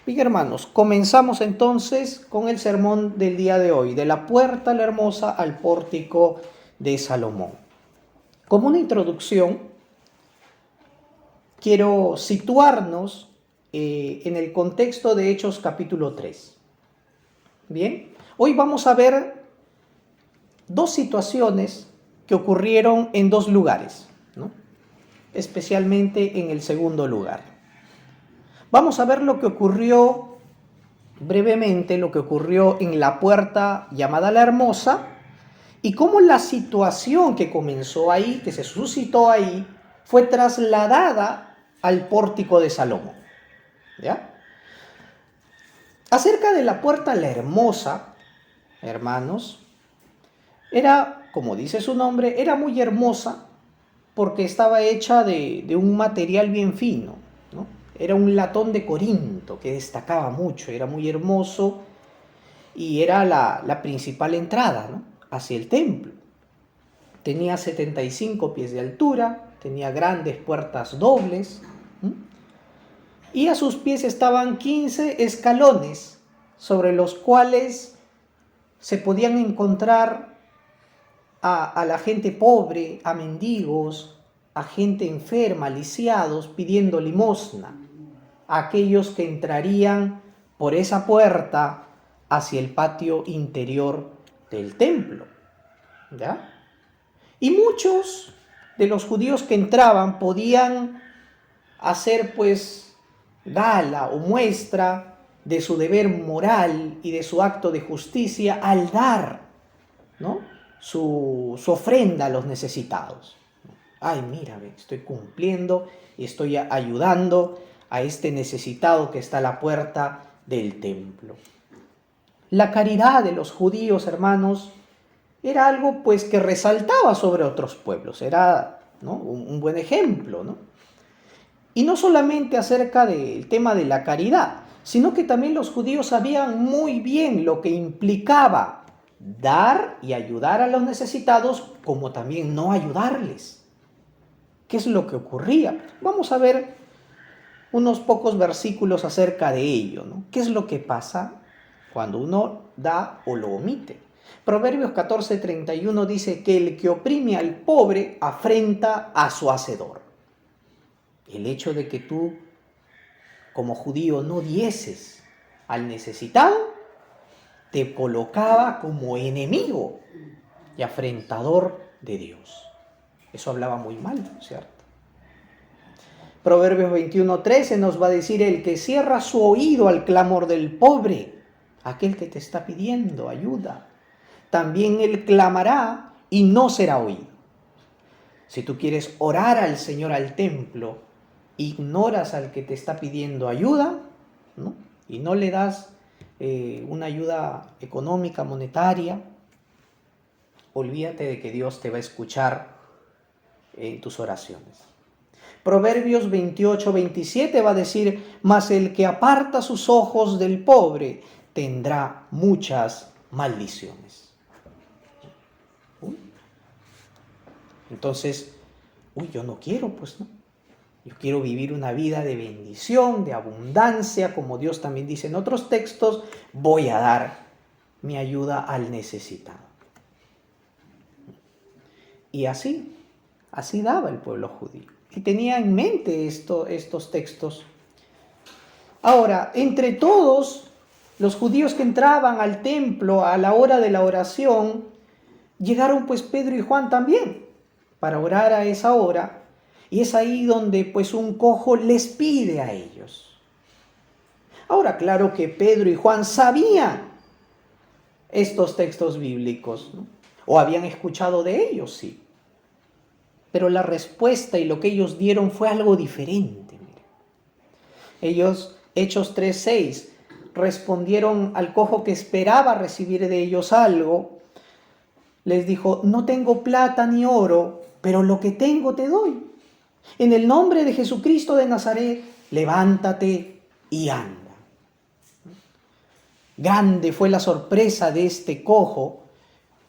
Bien, hermanos, comenzamos entonces con el sermón del día de hoy, de la puerta la hermosa al pórtico de Salomón. Como una introducción, quiero situarnos en el contexto de Hechos capítulo 3. Bien, hoy vamos a ver dos situaciones que ocurrieron en dos lugares, ¿no? Especialmente en el segundo lugar. Vamos a ver lo que ocurrió brevemente, lo que ocurrió en la puerta llamada La Hermosa y cómo la situación que comenzó ahí, que se suscitó ahí, fue trasladada al pórtico de Salomón. ¿Ya? Acerca de la puerta La Hermosa, hermanos, era, como dice su nombre, era muy hermosa porque estaba hecha de un material bien fino, ¿no? Era un latón de Corinto que destacaba mucho, era muy hermoso y era la principal entrada, ¿no?, hacia el templo. Tenía 75 pies de altura, tenía grandes puertas dobles, ¿sí?, y a sus pies estaban 15 escalones sobre los cuales se podían encontrar a la gente pobre, a mendigos, a gente enferma, lisiados, pidiendo limosna, a aquellos que entrarían por esa puerta hacia el patio interior del templo, ¿ya? Y muchos de los judíos que entraban podían hacer pues gala o muestra de su deber moral y de su acto de justicia al dar, ¿no?, su ofrenda a los necesitados. Ay, mira, estoy cumpliendo y estoy ayudando a este necesitado que está a la puerta del templo. La caridad de los judíos, hermanos, era algo pues que resaltaba sobre otros pueblos, era, ¿no?, un buen ejemplo, ¿no? Y no solamente acerca del tema de la caridad, sino que también los judíos sabían muy bien lo que implicaba dar y ayudar a los necesitados, como también no ayudarles. ¿Qué es lo que ocurría? Vamos a ver unos pocos versículos acerca de ello, ¿no? ¿Qué es lo que pasa cuando uno da o lo omite? Proverbios 14:31 dice que el que oprime al pobre afrenta a su hacedor. El hecho de que tú, como judío, no dieses al necesitado, te colocaba como enemigo y afrentador de Dios. Eso hablaba muy mal, ¿cierto? Proverbios 21:13 nos va a decir: el que cierra su oído al clamor del pobre, aquel que te está pidiendo ayuda, también él clamará y no será oído. Si tú quieres orar al Señor al templo, ignoras al que te está pidiendo ayuda, ¿no?, y no le das una ayuda económica, monetaria, olvídate de que Dios te va a escuchar en tus oraciones. Proverbios 28:27 va a decir: mas el que aparta sus ojos del pobre tendrá muchas maldiciones. Entonces, yo no quiero, pues, ¿no? Yo quiero vivir una vida de bendición, de abundancia, como Dios también dice en otros textos: voy a dar mi ayuda al necesitado. Y así daba el pueblo judío. Y tenía en mente estos textos. Ahora, entre todos los judíos que entraban al templo a la hora de la oración, llegaron pues Pedro y Juan también para orar a esa hora. Y es ahí donde pues un cojo les pide a ellos. Ahora, claro que Pedro y Juan sabían estos textos bíblicos, ¿no?, o habían escuchado de ellos, sí. Pero la respuesta y lo que ellos dieron fue algo diferente. Mire. Ellos, Hechos 3:6, respondieron al cojo que esperaba recibir de ellos algo. Les dijo: no tengo plata ni oro, pero lo que tengo te doy. En el nombre de Jesucristo de Nazaret, levántate y anda. Grande fue la sorpresa de este cojo,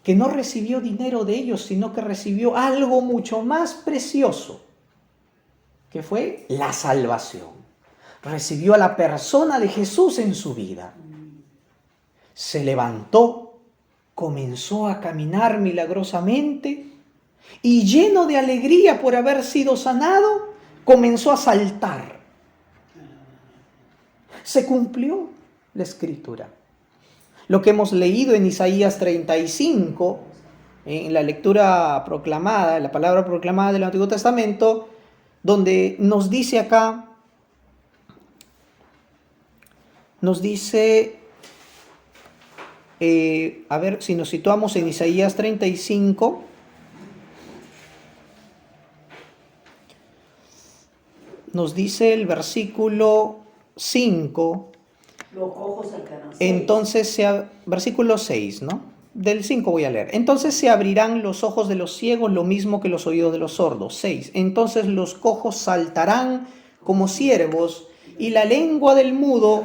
que no recibió dinero de ellos, sino que recibió algo mucho más precioso, que fue la salvación. recibió a la persona de Jesús en su vida. Se levantó, comenzó a caminar milagrosamente y lleno de alegría por haber sido sanado, comenzó a saltar. Se cumplió la escritura. Lo que hemos leído en Isaías 35, en la lectura proclamada, la palabra proclamada del Antiguo Testamento, donde nos dice acá, nos dice, a ver si nos situamos en Isaías 35, nos dice el versículo 5, los cojos alcanzan. entonces, versículo 6, ¿no? Del 5 voy a leer. Entonces se abrirán los ojos de los ciegos, lo mismo que los oídos de los sordos. 6. Entonces los cojos saltarán como ciervos, y la lengua del mudo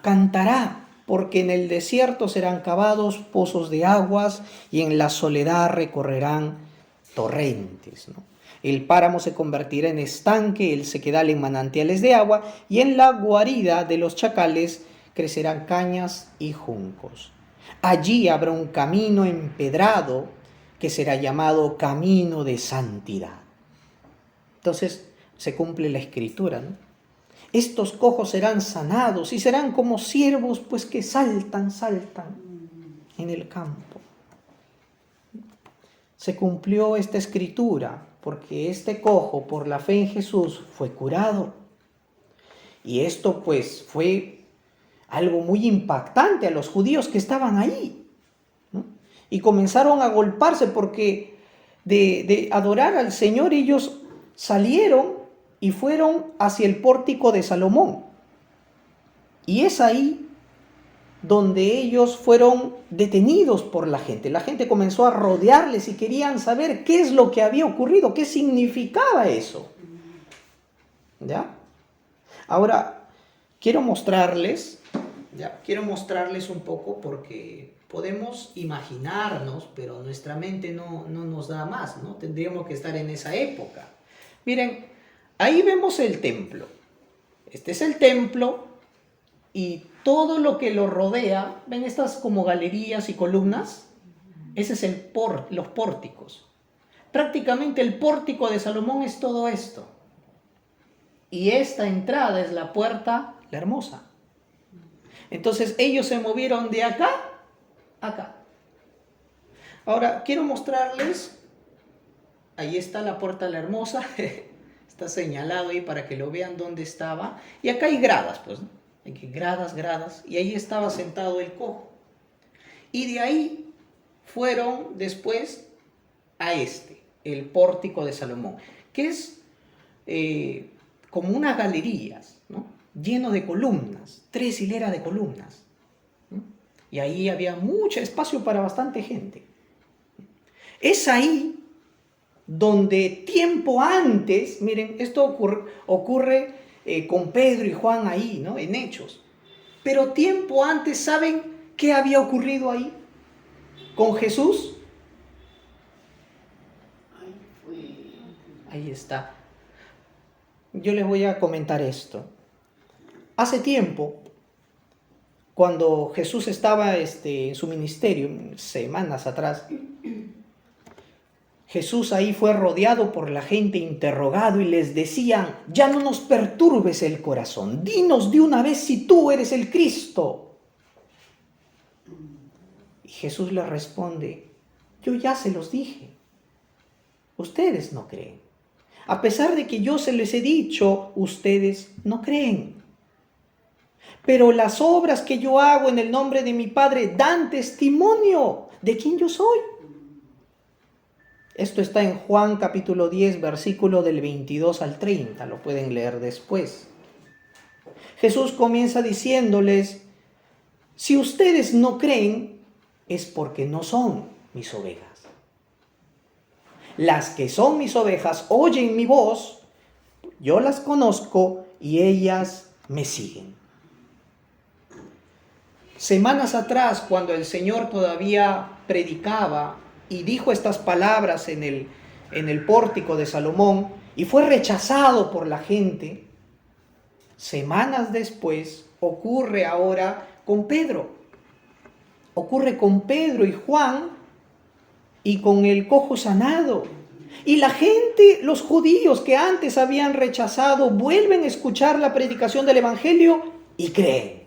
cantará, porque en el desierto serán cavados pozos de aguas, y en la soledad recorrerán torrentes, ¿no? El páramo se convertirá en estanque, el sequedal en manantiales de agua, y en la guarida de los chacales crecerán cañas y juncos. Allí habrá un camino empedrado que será llamado camino de santidad. Entonces se cumple la escritura, ¿no? Estos cojos serán sanados y serán como ciervos, pues que saltan en el campo. Se cumplió esta escritura porque este cojo, por la fe en Jesús, fue curado. Y esto pues fue algo muy impactante a los judíos que estaban ahí, ¿no? Y comenzaron a golparse porque de adorar al Señor ellos salieron y fueron hacia el pórtico de Salomón. Y es ahí donde ellos fueron detenidos por la gente. La gente comenzó a rodearles y querían saber qué es lo que había ocurrido, qué significaba eso. ¿Ya? Ahora, quiero mostrarles un poco porque podemos imaginarnos, pero nuestra mente no nos da más, ¿no? Tendríamos que estar en esa época. Miren, ahí vemos el templo. Este es el templo y todo lo que lo rodea, ¿ven estas como galerías y columnas? Ese es los pórticos. Prácticamente el pórtico de Salomón es todo esto. Y esta entrada es la puerta, la hermosa. Entonces ellos se movieron de acá a acá. Ahora quiero mostrarles, ahí está la puerta, la hermosa, está señalado ahí para que lo vean dónde estaba. Y acá hay gradas, pues, ¿no? Aquí gradas, y ahí estaba sentado el cojo. Y de ahí fueron después a el pórtico de Salomón, que es como unas galerías, ¿no? Lleno de columnas, 3 hileras de columnas, ¿no? Y ahí había mucho espacio para bastante gente. Es ahí donde tiempo antes, miren, esto ocurre con Pedro y Juan ahí, ¿no? En Hechos. Pero tiempo antes, ¿saben qué había ocurrido ahí con Jesús? Ahí está. Yo les voy a comentar esto. Hace tiempo, cuando Jesús estaba en su ministerio, semanas atrás, Jesús ahí fue rodeado por la gente, interrogado, y les decían: ya no nos perturbes el corazón, dinos de una vez si tú eres el Cristo. Y Jesús les responde: yo ya se los dije, ustedes no creen. A pesar de que yo se les he dicho, ustedes no creen. Pero las obras que yo hago en el nombre de mi Padre dan testimonio de quién yo soy. Esto está en Juan capítulo 10, versículo del 22 al 30, lo pueden leer después. Jesús comienza diciéndoles: si ustedes no creen, es porque no son mis ovejas. Las que son mis ovejas oyen mi voz, yo las conozco y ellas me siguen. Semanas atrás, cuando el Señor todavía predicaba y dijo estas palabras en el pórtico de Salomón y fue rechazado por la gente, semanas después, ocurre ahora con Pedro. Ocurre con Pedro y Juan y con el cojo sanado. Y la gente, los judíos que antes habían rechazado, vuelven a escuchar la predicación del Evangelio y creen.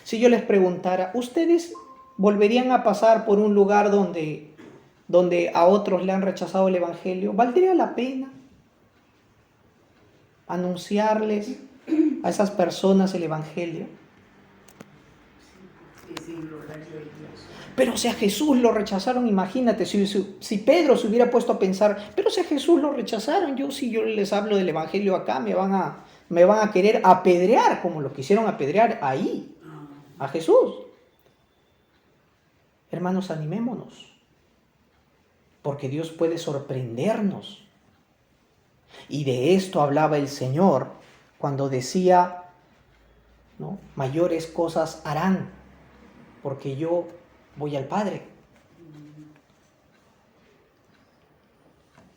Si yo les preguntara, ¿ustedes volverían a pasar por un lugar donde a otros le han rechazado el Evangelio? ¿Valdría la pena anunciarles a esas personas el Evangelio? Pero si a Jesús lo rechazaron, imagínate, si Pedro se hubiera puesto a pensar, pero si a Jesús lo rechazaron, si yo les hablo del Evangelio acá, me van a querer apedrear como lo quisieron apedrear ahí, a Jesús. Hermanos, animémonos, porque Dios puede sorprendernos. Y de esto hablaba el Señor cuando decía, ¿no? Mayores cosas harán, porque yo voy al Padre.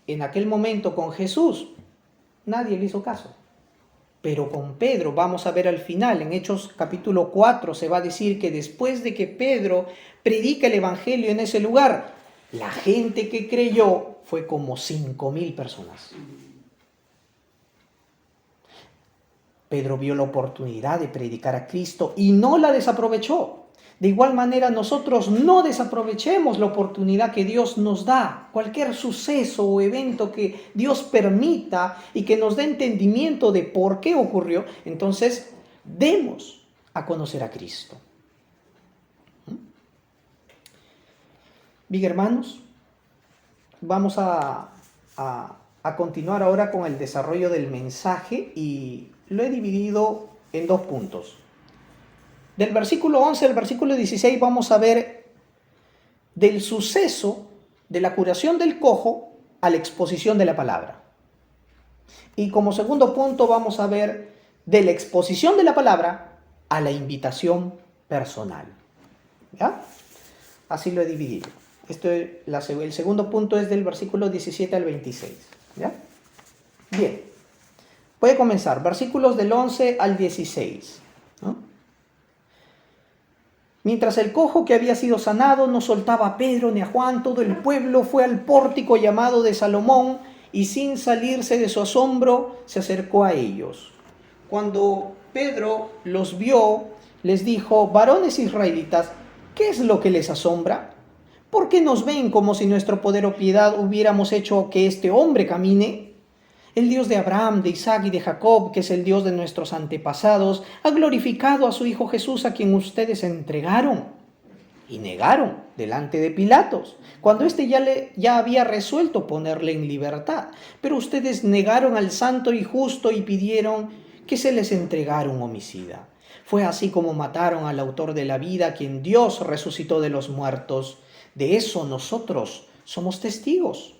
En aquel momento con Jesús, nadie le hizo caso. Pero con Pedro, vamos a ver al final, en Hechos capítulo 4, se va a decir que después de que Pedro predica el Evangelio en ese lugar, la gente que creyó fue como 5,000 personas. Pedro vio la oportunidad de predicar a Cristo y no la desaprovechó. De igual manera, nosotros no desaprovechemos la oportunidad que Dios nos da. Cualquier suceso o evento que Dios permita y que nos dé entendimiento de por qué ocurrió, entonces demos a conocer a Cristo. Bien, hermanos, vamos a continuar ahora con el desarrollo del mensaje y lo he dividido en 2 puntos. Del versículo 11 al versículo 16 vamos a ver del suceso de la curación del cojo a la exposición de la palabra. Y como segundo punto vamos a ver de la exposición de la palabra a la invitación personal. ¿Ya? Así lo he dividido. El segundo punto es del versículo 17 al 26. ¿Ya? Bien. Voy a comenzar. Versículos del 11 al 16. ¿No? Mientras el cojo que había sido sanado no soltaba a Pedro ni a Juan, todo el pueblo fue al pórtico llamado de Salomón y sin salirse de su asombro se acercó a ellos. Cuando Pedro los vio, les dijo: varones israelitas, ¿qué es lo que les asombra? ¿Por qué nos ven como si nuestro poder o piedad hubiéramos hecho que este hombre camine? El Dios de Abraham, de Isaac y de Jacob, que es el Dios de nuestros antepasados, ha glorificado a su Hijo Jesús, a quien ustedes entregaron y negaron delante de Pilatos, cuando éste ya había resuelto ponerle en libertad. Pero ustedes negaron al santo y justo y pidieron que se les entregara un homicida. Fue así como mataron al autor de la vida, a quien Dios resucitó de los muertos. De eso nosotros somos testigos.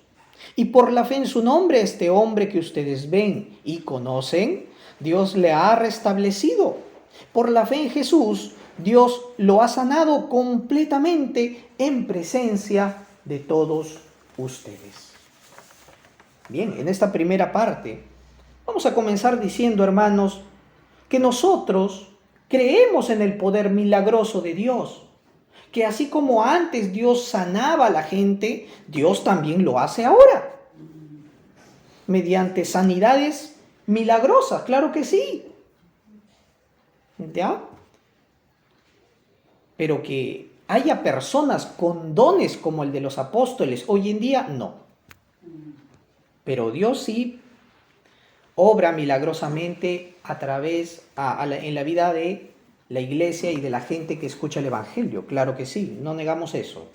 Y por la fe en su nombre, este hombre que ustedes ven y conocen, Dios le ha restablecido. Por la fe en Jesús, Dios lo ha sanado completamente en presencia de todos ustedes. Bien, en esta primera parte, vamos a comenzar diciendo, hermanos, que nosotros creemos en el poder milagroso de Dios. Que así como antes Dios sanaba a la gente, Dios también lo hace ahora. Mediante sanidades milagrosas, claro que sí. ¿Ya? Pero que haya personas con dones como el de los apóstoles hoy en día, no. Pero Dios sí obra milagrosamente a través, en la vida de la iglesia y de la gente que escucha el Evangelio. Claro que sí, no negamos eso.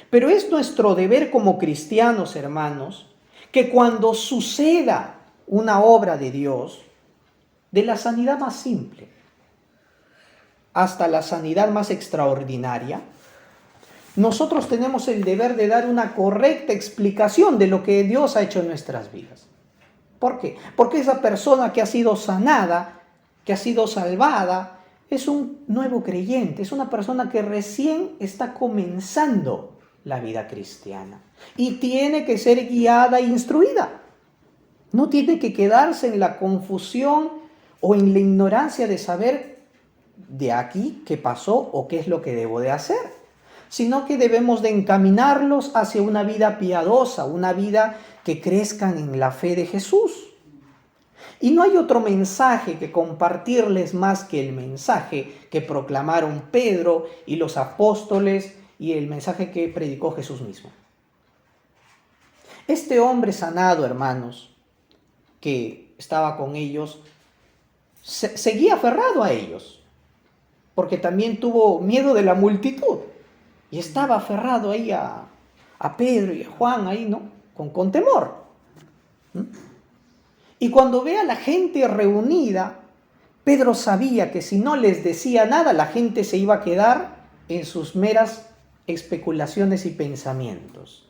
Pero es nuestro deber como cristianos, hermanos, que cuando suceda una obra de Dios, de la sanidad más simple hasta la sanidad más extraordinaria, nosotros tenemos el deber de dar una correcta explicación de lo que Dios ha hecho en nuestras vidas. ¿Por qué? Porque esa persona que ha sido sanada, que ha sido salvada, es un nuevo creyente, es una persona que recién está comenzando la vida cristiana y tiene que ser guiada e instruida. No tiene que quedarse en la confusión o en la ignorancia de saber de aquí qué pasó o qué es lo que debo de hacer, sino que debemos de encaminarlos hacia una vida piadosa, una vida que crezcan en la fe de Jesús. Y no hay otro mensaje que compartirles más que el mensaje que proclamaron Pedro y los apóstoles y el mensaje que predicó Jesús mismo. Este hombre sanado, hermanos, que estaba con ellos, seguía aferrado a ellos, porque también tuvo miedo de la multitud y estaba aferrado ahí a Pedro y a Juan, ahí, ¿no? Con temor. Y cuando ve a la gente reunida, Pedro sabía que si no les decía nada, la gente se iba a quedar en sus meras especulaciones y pensamientos.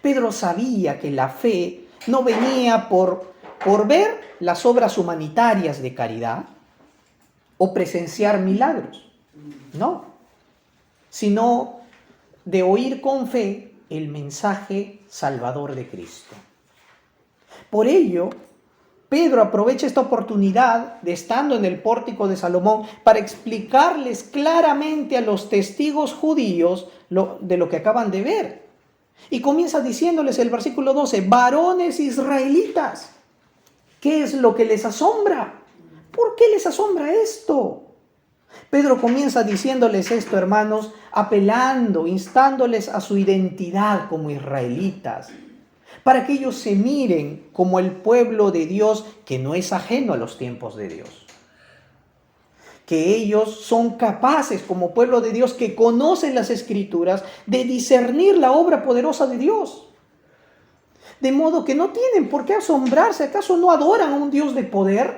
Pedro sabía que la fe no venía por ver las obras humanitarias de caridad o presenciar milagros, no, sino de oír con fe el mensaje salvador de Cristo. Por ello, Pedro aprovecha esta oportunidad de estando en el pórtico de Salomón para explicarles claramente a los testigos judíos de lo que acaban de ver. Y comienza diciéndoles el versículo 12, varones israelitas, ¿qué es lo que les asombra? ¿Por qué les asombra esto? Pedro comienza diciéndoles esto, hermanos, apelando, instándoles a su identidad como israelitas, para que ellos se miren como el pueblo de Dios que no es ajeno a los tiempos de Dios. Que ellos son capaces como pueblo de Dios que conocen las Escrituras de discernir la obra poderosa de Dios. De modo que no tienen por qué asombrarse. ¿Acaso no adoran a un Dios de poder?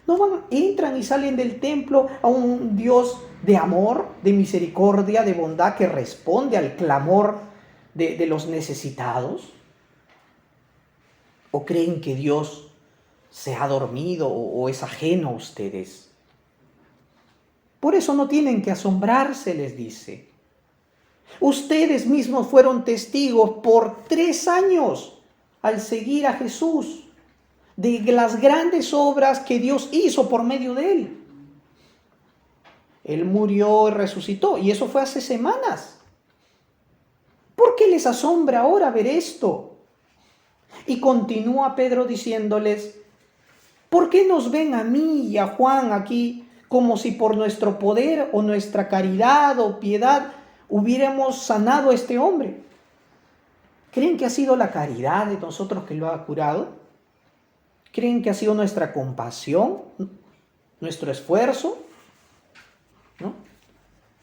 ¿No entran y salen del templo a un Dios de amor, de misericordia, de bondad que responde al clamor de los necesitados? ¿O creen que Dios se ha dormido o es ajeno a ustedes? Por eso no tienen que asombrarse, les dice. Ustedes mismos fueron testigos por 3 años al seguir a Jesús de las grandes obras que Dios hizo por medio de él. Él murió y resucitó, y eso fue hace semanas. ¿Por qué les asombra ahora ver esto? Y continúa Pedro diciéndoles, ¿por qué nos ven a mí y a Juan aquí como si por nuestro poder o nuestra caridad o piedad hubiéramos sanado a este hombre? ¿Creen que ha sido la caridad de nosotros que lo ha curado? ¿Creen que ha sido nuestra compasión, nuestro esfuerzo, ¿no?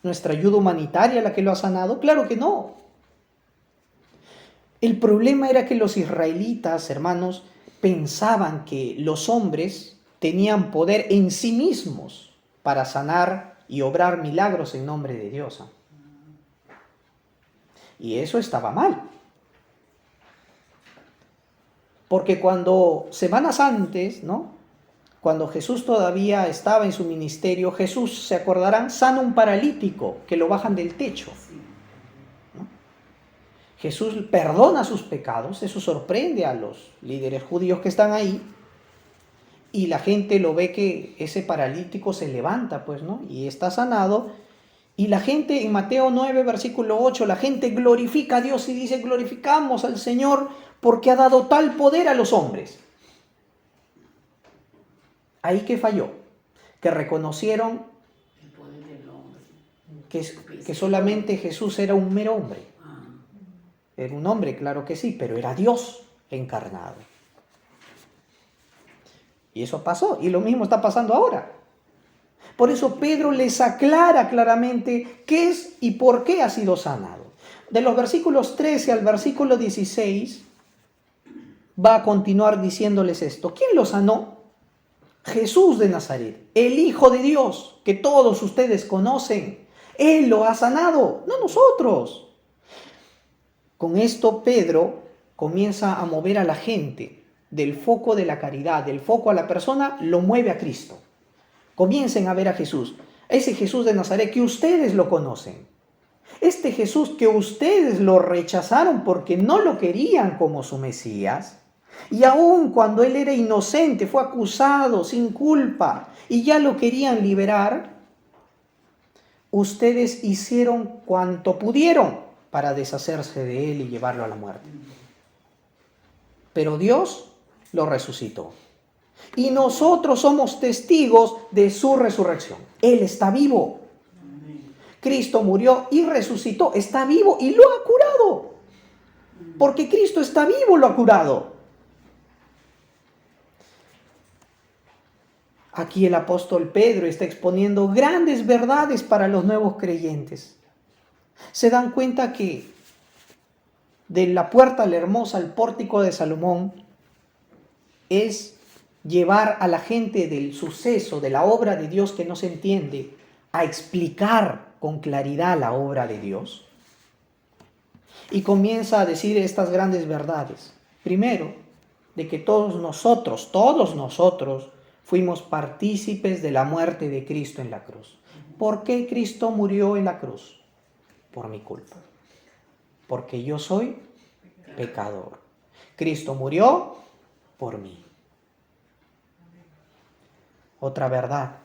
¿Nuestra ayuda humanitaria la que lo ha sanado? Claro que no. El problema era que los israelitas, hermanos, pensaban que los hombres tenían poder en sí mismos para sanar y obrar milagros en nombre de Dios. Y eso estaba mal. Porque cuando semanas antes, ¿no? Cuando Jesús todavía estaba en su ministerio, Jesús, se acordarán, sana un paralítico que lo bajan del techo. Jesús perdona sus pecados, eso sorprende a los líderes judíos que están ahí, y la gente lo ve que ese paralítico se levanta, pues, ¿no? Y está sanado, y la gente en Mateo 9, versículo 8, la gente glorifica a Dios y dice, glorificamos al Señor porque ha dado tal poder a los hombres. Ahí que falló, que reconocieron el poder del hombre. que solamente Jesús era un mero hombre. Era un hombre, claro que sí, pero era Dios encarnado. Y eso pasó, y lo mismo está pasando ahora. Por eso Pedro les aclara claramente qué es y por qué ha sido sanado. De los versículos 13 al versículo 16 va a continuar diciéndoles esto. ¿Quién lo sanó? Jesús de Nazaret, el Hijo de Dios, que todos ustedes conocen. Él lo ha sanado, no nosotros. Con esto Pedro comienza a mover a la gente del foco de la caridad, del foco a la persona, lo mueve a Cristo. Comiencen a ver a Jesús, ese Jesús de Nazaret que ustedes lo conocen. Este Jesús que ustedes lo rechazaron porque no lo querían como su Mesías, Y aun cuando él era inocente, fue acusado sin culpa y ya lo querían liberar, ustedes hicieron cuanto pudieron para deshacerse de él y llevarlo a la muerte. Pero Dios lo resucitó. Y nosotros somos testigos de su resurrección. Él está vivo. Cristo murió y resucitó. Está vivo y lo ha curado. Porque Cristo está vivo, lo ha curado. Aquí el apóstol Pedro está exponiendo grandes verdades para los nuevos creyentes. Se dan cuenta que de la puerta la hermosa al pórtico de Salomón es llevar a la gente del suceso, de la obra de Dios que no se entiende, a explicar con claridad la obra de Dios. Y comienza a decir estas grandes verdades. Primero, de que todos nosotros, fuimos partícipes de la muerte de Cristo en la cruz. ¿Por qué Cristo murió en la cruz? Por mi culpa. Porque yo soy pecador. Cristo murió por mí. Otra verdad,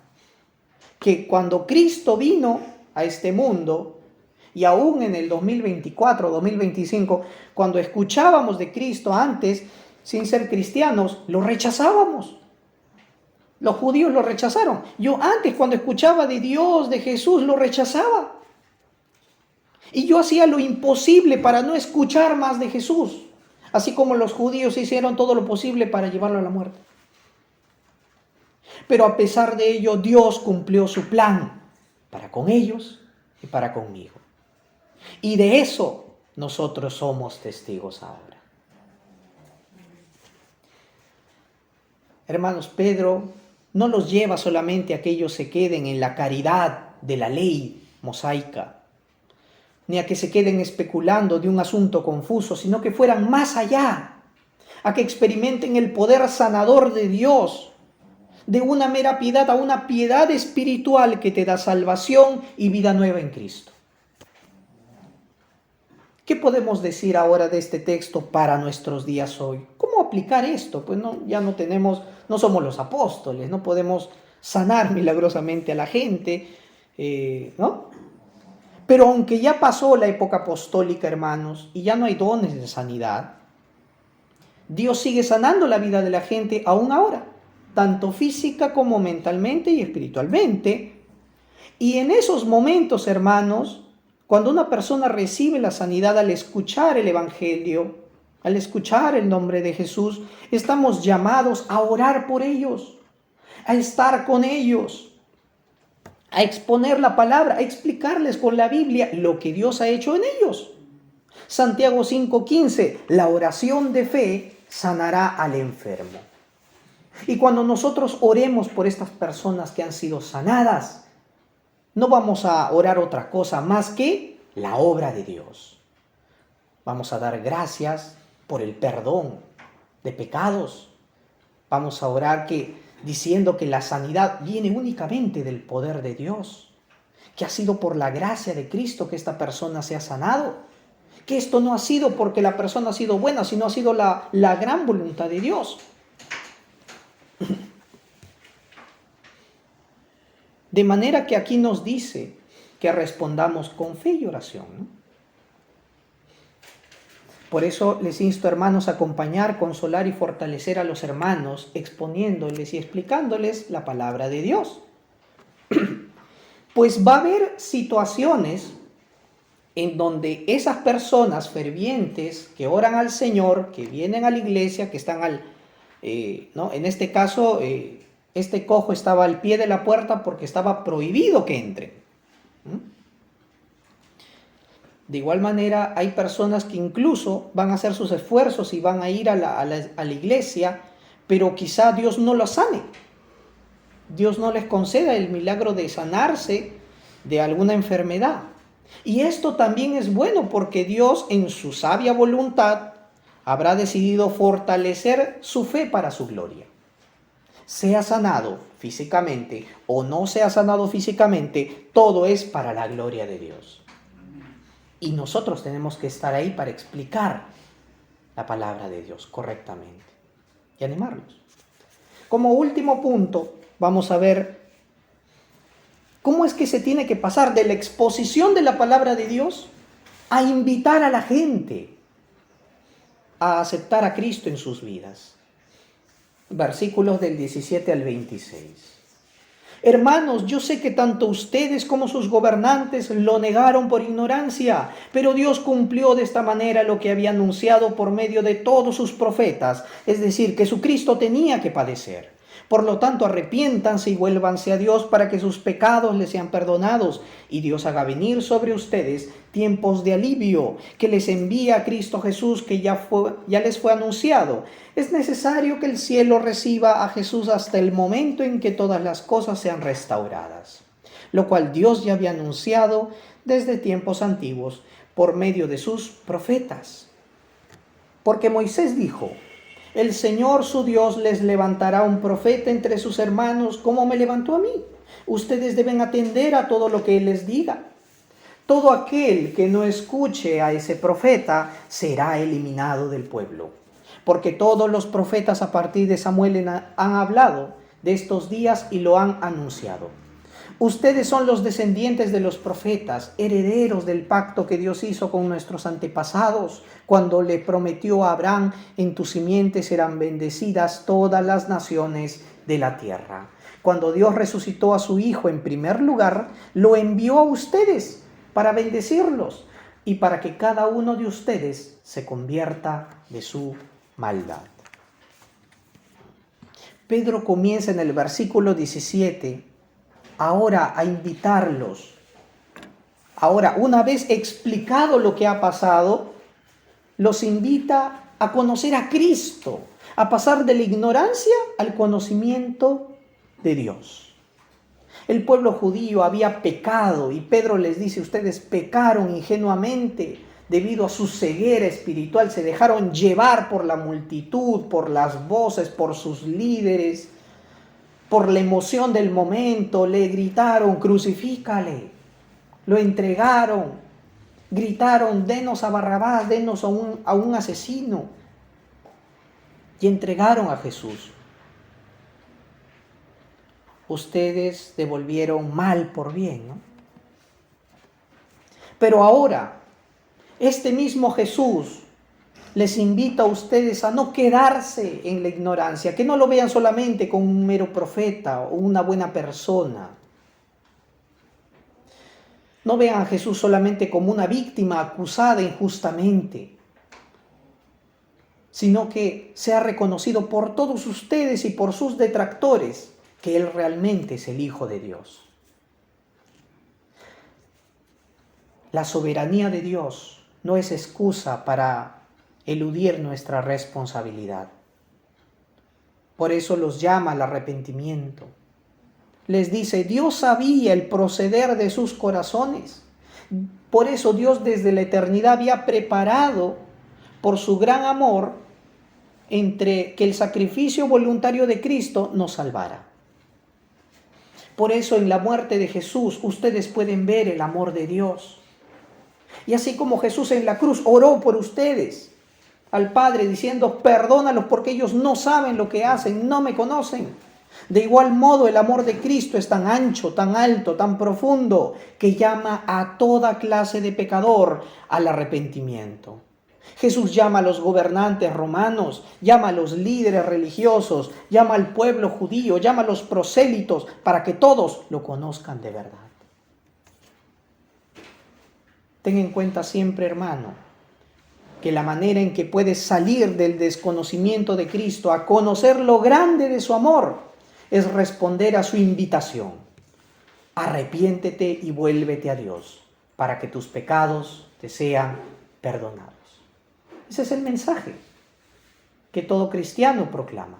que cuando Cristo vino a este mundo, y aún en el 2024, 2025, cuando escuchábamos de Cristo antes, sin ser cristianos, lo rechazábamos. Los judíos lo rechazaron. Yo antes, cuando escuchaba de Dios, de Jesús, lo rechazaba. Y yo hacía lo imposible para no escuchar más de Jesús. Así como los judíos hicieron todo lo posible para llevarlo a la muerte. Pero a pesar de ello, Dios cumplió su plan para con ellos y para conmigo. Y de eso nosotros somos testigos ahora. Hermanos, Pedro no los lleva solamente a que ellos se queden en la caridad de la ley mosaica, ni a que se queden especulando de un asunto confuso, sino que fueran más allá, a que experimenten el poder sanador de Dios, de una mera piedad a una piedad espiritual que te da salvación y vida nueva en Cristo. ¿Qué podemos decir ahora de este texto para nuestros días hoy? ¿Cómo aplicar esto? Pues no somos los apóstoles, no podemos sanar milagrosamente a la gente, ¿no? Pero aunque ya pasó la época apostólica, hermanos, y ya no hay dones de sanidad, Dios sigue sanando la vida de la gente aún ahora, tanto física como mentalmente y espiritualmente. Y en esos momentos, hermanos, cuando una persona recibe la sanidad al escuchar el Evangelio, al escuchar el nombre de Jesús, estamos llamados a orar por ellos, a estar con ellos, a exponer la palabra, a explicarles con la Biblia lo que Dios ha hecho en ellos. Santiago 5:15, la oración de fe sanará al enfermo. Y cuando nosotros oremos por estas personas que han sido sanadas, no vamos a orar otra cosa más que la obra de Dios. Vamos a dar gracias por el perdón de pecados. Vamos a orar diciendo que la sanidad viene únicamente del poder de Dios, que ha sido por la gracia de Cristo que esta persona se ha sanado, que esto no ha sido porque la persona ha sido buena, sino ha sido la gran voluntad de Dios. De manera que aquí nos dice que respondamos con fe y oración, ¿no? Por eso les insto, hermanos, a acompañar, consolar y fortalecer a los hermanos, exponiéndoles y explicándoles la palabra de Dios. Pues va a haber situaciones en donde esas personas fervientes que oran al Señor, que vienen a la iglesia, que están ¿no? En este caso, este cojo estaba al pie de la puerta porque estaba prohibido que entren. De igual manera, hay personas que incluso van a hacer sus esfuerzos y van a ir a la iglesia, pero quizá Dios no los sane. Dios no les conceda el milagro de sanarse de alguna enfermedad. Y esto también es bueno porque Dios, en su sabia voluntad, habrá decidido fortalecer su fe para su gloria. Sea sanado físicamente o no sea sanado físicamente, todo es para la gloria de Dios. Y nosotros tenemos que estar ahí para explicar la palabra de Dios correctamente. y animarlos. Como último punto, vamos a ver cómo es que se tiene que pasar de la exposición de la palabra de Dios a invitar a la gente a aceptar a Cristo en sus vidas. Versículos del 17 al 26. Hermanos, yo sé que tanto ustedes como sus gobernantes lo negaron por ignorancia, pero Dios cumplió de esta manera lo que había anunciado por medio de todos sus profetas, es decir, que su Cristo tenía que padecer. Por lo tanto, arrepiéntanse y vuélvanse a Dios para que sus pecados les sean perdonados y Dios haga venir sobre ustedes tiempos de alivio, que les envía a Cristo Jesús, que ya les fue anunciado. Es necesario que el cielo reciba a Jesús hasta el momento en que todas las cosas sean restauradas, lo cual Dios ya había anunciado desde tiempos antiguos por medio de sus profetas. Porque Moisés dijo: el Señor su Dios les levantará un profeta entre sus hermanos, como me levantó a mí. Ustedes deben atender a todo lo que Él les diga. Todo aquel que no escuche a ese profeta será eliminado del pueblo. Porque todos los profetas a partir de Samuel han hablado de estos días y lo han anunciado. Ustedes son los descendientes de los profetas, herederos del pacto que Dios hizo con nuestros antepasados, cuando le prometió a Abraham: en tu simiente serán bendecidas todas las naciones de la tierra. Cuando Dios resucitó a su Hijo en primer lugar, lo envió a ustedes para bendecirlos y para que cada uno de ustedes se convierta de su maldad. Pedro comienza en el versículo 17 ahora a invitarlos. Ahora, una vez explicado lo que ha pasado, los invita a conocer a Cristo, a pasar de la ignorancia al conocimiento de Dios. El pueblo judío había pecado y Pedro les dice: ustedes pecaron ingenuamente debido a su ceguera espiritual, se dejaron llevar por la multitud, por las voces, por sus líderes, por la emoción del momento, le gritaron: crucifícale. Lo entregaron, gritaron: denos a Barrabás, denos a un asesino. Y entregaron a Jesús. Ustedes devolvieron mal por bien, ¿no? Pero ahora, este mismo Jesús les invita a ustedes a no quedarse en la ignorancia, que no lo vean solamente como un mero profeta o una buena persona. No vean a Jesús solamente como una víctima acusada injustamente, sino que sea reconocido por todos ustedes y por sus detractores que Él realmente es el Hijo de Dios. La soberanía de Dios no es excusa para eludir nuestra responsabilidad. Por eso los llama al arrepentimiento. Les dice: Dios sabía el proceder de sus corazones. Por eso Dios desde la eternidad había preparado, por su gran amor, entre que el sacrificio voluntario de Cristo nos salvara. Por eso en la muerte de Jesús ustedes pueden ver el amor de Dios. Y así como Jesús en la cruz oró por ustedes al Padre diciendo: perdónalos porque ellos no saben lo que hacen, no me conocen. De igual modo el amor de Cristo es tan ancho, tan alto, tan profundo, que llama a toda clase de pecador al arrepentimiento. Jesús llama a los gobernantes romanos, llama a los líderes religiosos, llama al pueblo judío, llama a los prosélitos para que todos lo conozcan de verdad. Ten en cuenta siempre, hermano, que la manera en que puedes salir del desconocimiento de Cristo a conocer lo grande de su amor es responder a su invitación. Arrepiéntete y vuélvete a Dios para que tus pecados te sean perdonados. Ese es el mensaje que todo cristiano proclama.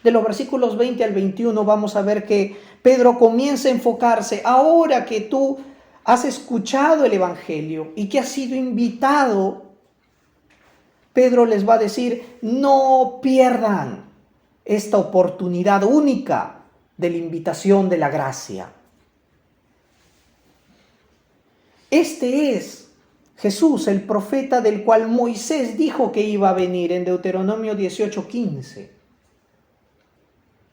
De los versículos 20 al 21 vamos a ver que Pedro comienza a enfocarse: ahora que tú has escuchado el Evangelio y que has sido invitado, Pedro les va a decir: no pierdan esta oportunidad única de la invitación de la gracia. Este es Jesús, el profeta del cual Moisés dijo que iba a venir en Deuteronomio 18:15.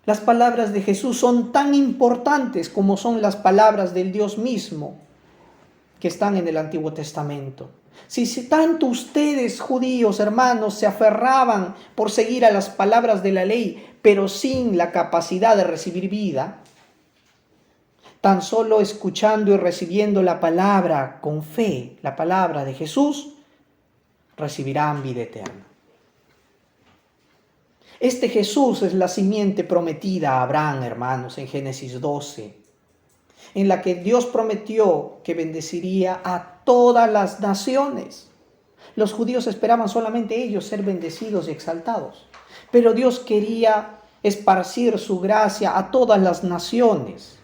Las palabras de Jesús son tan importantes como son las palabras del Dios mismo que están en el Antiguo Testamento. Si tanto ustedes, judíos, hermanos, se aferraban por seguir a las palabras de la ley, pero sin la capacidad de recibir vida, tan solo escuchando y recibiendo la palabra con fe, la palabra de Jesús, recibirán vida eterna. Este Jesús es la simiente prometida a Abraham, hermanos, en Génesis 12, en la que Dios prometió que bendeciría a todas las naciones. Los judíos esperaban solamente ellos ser bendecidos y exaltados, pero Dios quería esparcir su gracia a todas las naciones.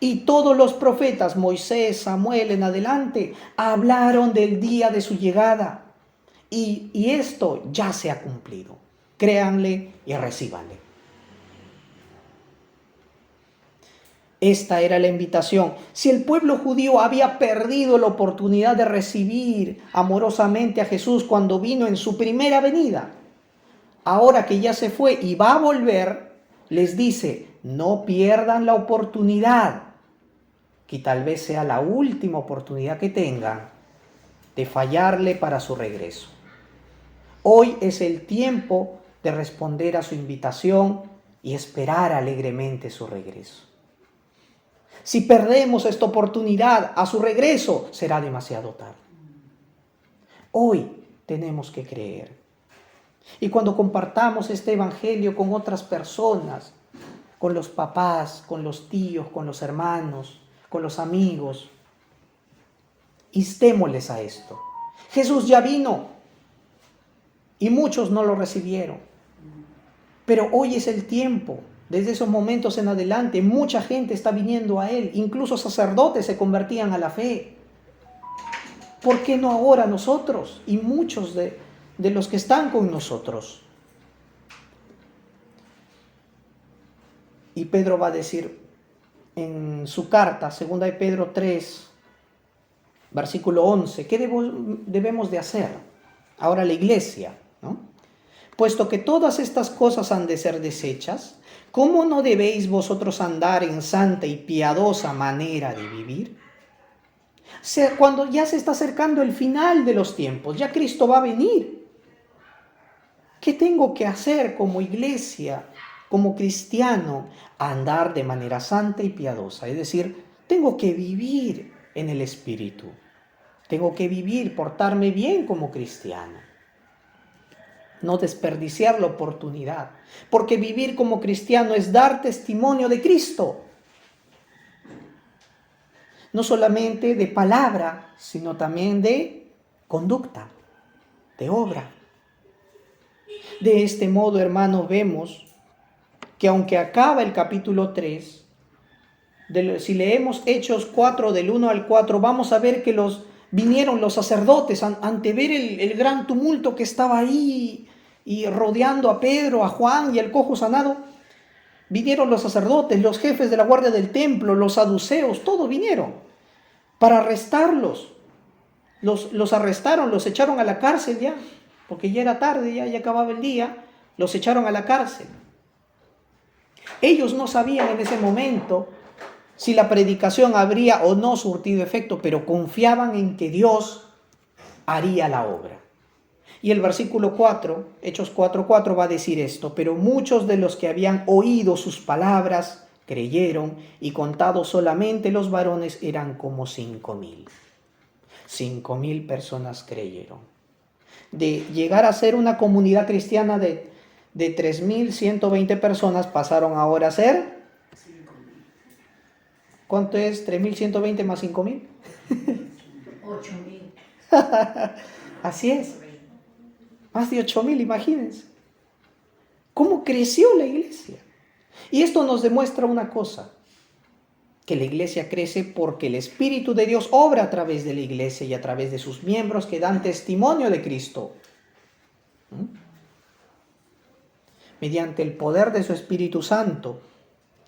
Y todos los profetas, Moisés, Samuel en adelante, hablaron del día de su llegada. Y esto ya se ha cumplido. Créanle y recíbanle. Esta era la invitación. Si el pueblo judío había perdido la oportunidad de recibir amorosamente a Jesús cuando vino en su primera venida, ahora que ya se fue y va a volver, les dice, no pierdan la oportunidad, que tal vez sea la última oportunidad que tengan de fallarle para su regreso. Hoy es el tiempo de responder a su invitación y esperar alegremente su regreso. Si perdemos esta oportunidad a su regreso, será demasiado tarde. Hoy tenemos que creer. Y cuando compartamos este evangelio con otras personas, con los papás, con los tíos, con los hermanos, con los amigos, instémosles a esto. Jesús ya vino y muchos no lo recibieron. Pero hoy es el tiempo. Desde esos momentos en adelante, mucha gente está viniendo a Él. Incluso sacerdotes se convertían a la fe. ¿Por qué no ahora nosotros y muchos de los que están con nosotros? Y Pedro va a decir en su carta, 2 de Pedro 3, versículo 11, ¿qué debemos de hacer? Ahora la iglesia, ¿no? Puesto que todas estas cosas han de ser deshechas, ¿cómo no debéis vosotros andar en santa y piadosa manera de vivir? O sea, cuando ya se está acercando el final de los tiempos, ya Cristo va a venir. ¿Qué tengo que hacer como iglesia, como cristiano? Andar de manera santa y piadosa. Es decir, tengo que vivir en el Espíritu. Tengo que vivir, portarme bien como cristiano. No desperdiciar la oportunidad. Porque vivir como cristiano es dar testimonio de Cristo. No solamente de palabra, sino también de conducta, de obra. De este modo, hermanos, vemos que aunque acaba el capítulo 3, si leemos Hechos 4 del 1 al 4, vamos a ver que vinieron los sacerdotes ante ver el gran tumulto que estaba ahí y rodeando a Pedro, a Juan y al cojo sanado. Vinieron los sacerdotes, los jefes de la guardia del templo, los saduceos, todos vinieron para arrestarlos. Los arrestaron, los echaron a la cárcel ya, porque ya era tarde, ya acababa el día, los echaron a la cárcel. Ellos no sabían en ese momento si la predicación habría o no surtido efecto, pero confiaban en que Dios haría la obra. Y el versículo 4, Hechos 4:4 va a decir esto: pero muchos de los que habían oído sus palabras creyeron, y contados solamente los varones eran como 5,000. 5,000 personas creyeron. De llegar a ser una comunidad cristiana de 3,120 personas, pasaron ahora a ser... ¿Cuánto es 3,120 más 5,000? 8,000. Así es. Más de 8,000, imagínense. ¿Cómo creció la iglesia? Y esto nos demuestra una cosa, que la iglesia crece porque el Espíritu de Dios obra a través de la iglesia y a través de sus miembros que dan testimonio de Cristo. Mediante el poder de su Espíritu Santo,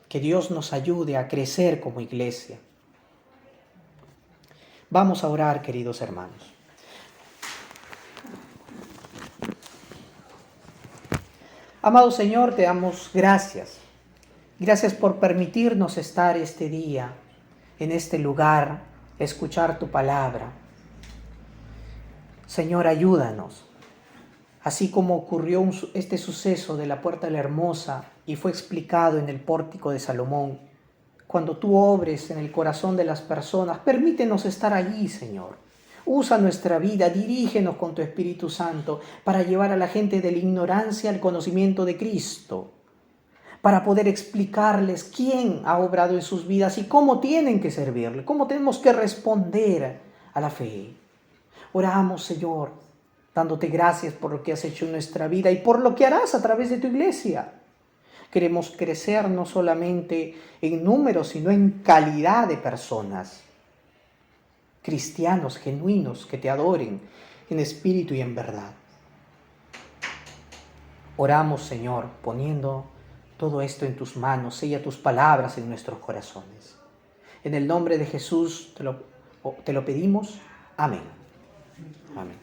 que Dios nos ayude a crecer como iglesia. Vamos a orar, queridos hermanos. Amado Señor, te damos gracias. Gracias por permitirnos estar este día, en este lugar, escuchar tu palabra. Señor, ayúdanos. Así como ocurrió este suceso de la Puerta de la Hermosa y fue explicado en el Pórtico de Salomón, cuando tú obres en el corazón de las personas, permítenos estar allí, Señor. Usa nuestra vida, dirígenos con tu Espíritu Santo para llevar a la gente de la ignorancia al conocimiento de Cristo, para poder explicarles quién ha obrado en sus vidas y cómo tienen que servirle, cómo tenemos que responder a la fe. Oramos, Señor, dándote gracias por lo que has hecho en nuestra vida y por lo que harás a través de tu iglesia. Queremos crecer no solamente en número, sino en calidad de personas. Cristianos genuinos que te adoren en espíritu y en verdad. Oramos, Señor, poniendo todo esto en tus manos, sella tus palabras en nuestros corazones. En el nombre de Jesús te lo pedimos. Amén. Amén.